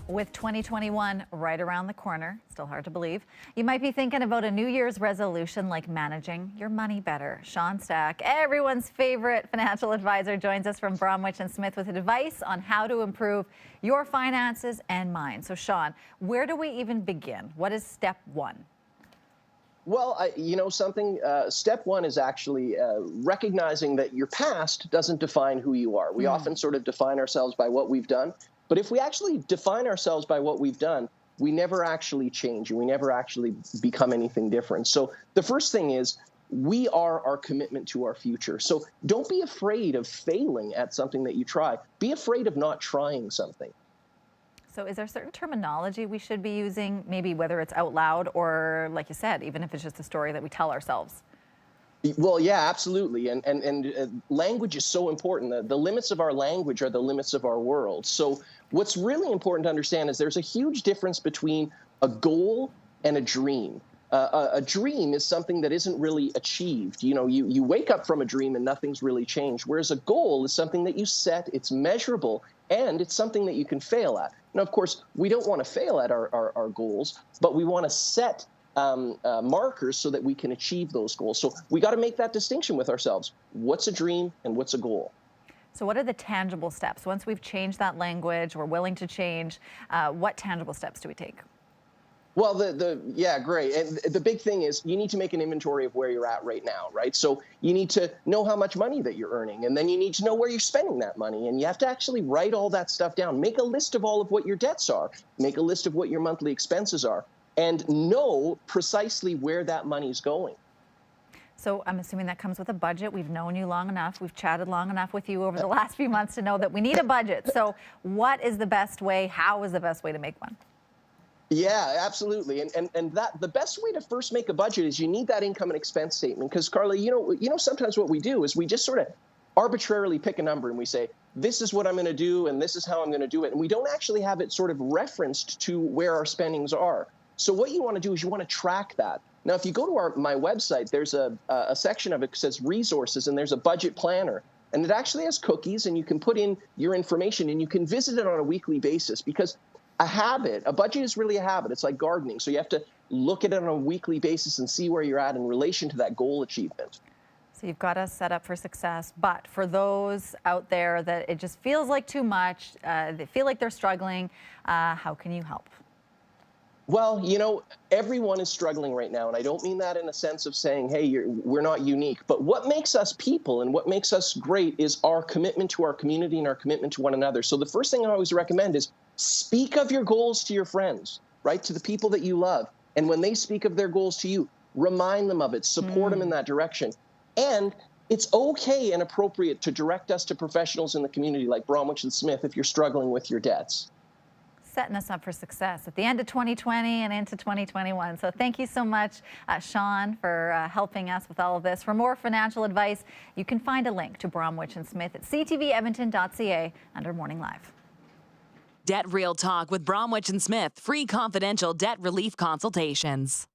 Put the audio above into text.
With 2021 right around the corner, still hard to believe, you might be thinking about a New Year's resolution like managing your money better. Sean Stack, everyone's favorite financial advisor, joins us from Bromwich and Smith with advice on how to improve your finances and mine. So Sean, where do we even begin? What is step one? Well, step one is actually recognizing that your past doesn't define who you are. We often sort of define ourselves by what we've done. But if we actually define ourselves by what we've done, we never actually change and we never actually become anything different. So the first thing is we are our commitment to our future. So don't be afraid of failing at something that you try. Be afraid of not trying something. So is there certain terminology we should be using, maybe whether it's out loud or, like you said, even if it's just a story that we tell ourselves? Well, yeah, absolutely. And language is so important. The limits of our language are the limits of our world. So what's really important to understand is there's a huge difference between a goal and a dream. A dream is something that isn't really achieved. You know, you wake up from a dream and nothing's really changed, whereas a goal is something that you set, it's measurable, and it's something that you can fail at. Now, of course, we don't want to fail at our goals, but we want to set markers so that we can achieve those goals. So we got to make that distinction with ourselves. What's a dream and what's a goal? So what are the tangible steps? Once we've changed that language, we're willing to change, what tangible steps do we take? Well, yeah, great. And the big thing is you need to make an inventory of where you're at right now, right? So you need to know how much money that you're earning, and then you need to know where you're spending that money. And you have to actually write all that stuff down. Make a list of all of what your debts are. Make a list of what your monthly expenses are, and know precisely where that money's going. So I'm assuming that comes with a budget. We've known you long enough. We've chatted long enough with you over the last few months to know that we need a budget. So what is the best way? How is the best way to make one? Yeah, absolutely. And that the best way to first make a budget is you need that income and expense statement. Because, Carla, you know, sometimes what we do is we just sort of arbitrarily pick a number and we say, this is what I'm going to do and this is how I'm going to do it. And we don't actually have it sort of referenced to where our spendings are. So what you want to do is you want to track that. Now, if you go to my website, there's a section of it that says resources, and there's a budget planner. And it actually has cookies, and you can put in your information, and you can visit it on a weekly basis, because a budget is really a habit. It's like gardening. So you have to look at it on a weekly basis and see where you're at in relation to that goal achievement. So you've got us set up for success. But for those out there that it just feels like too much, they feel like they're struggling, how can you help? Well, you know, everyone is struggling right now, and I don't mean that in a sense of saying, hey, we're not unique. But what makes us people and what makes us great is our commitment to our community and our commitment to one another. So the first thing I always recommend is speak of your goals to your friends, right, to the people that you love. And when they speak of their goals to you, remind them of it, support them in that direction. And it's okay and appropriate to direct us to professionals in the community like Bromwich and Smith if you're struggling with your debts. Setting us up for success at the end of 2020 and into 2021. So thank you so much, Sean, for helping us with all of this. For more financial advice, you can find a link to Bromwich and Smith at ctvedmonton.ca under Morning Live. Debt Real Talk with Bromwich and Smith. Free confidential debt relief consultations.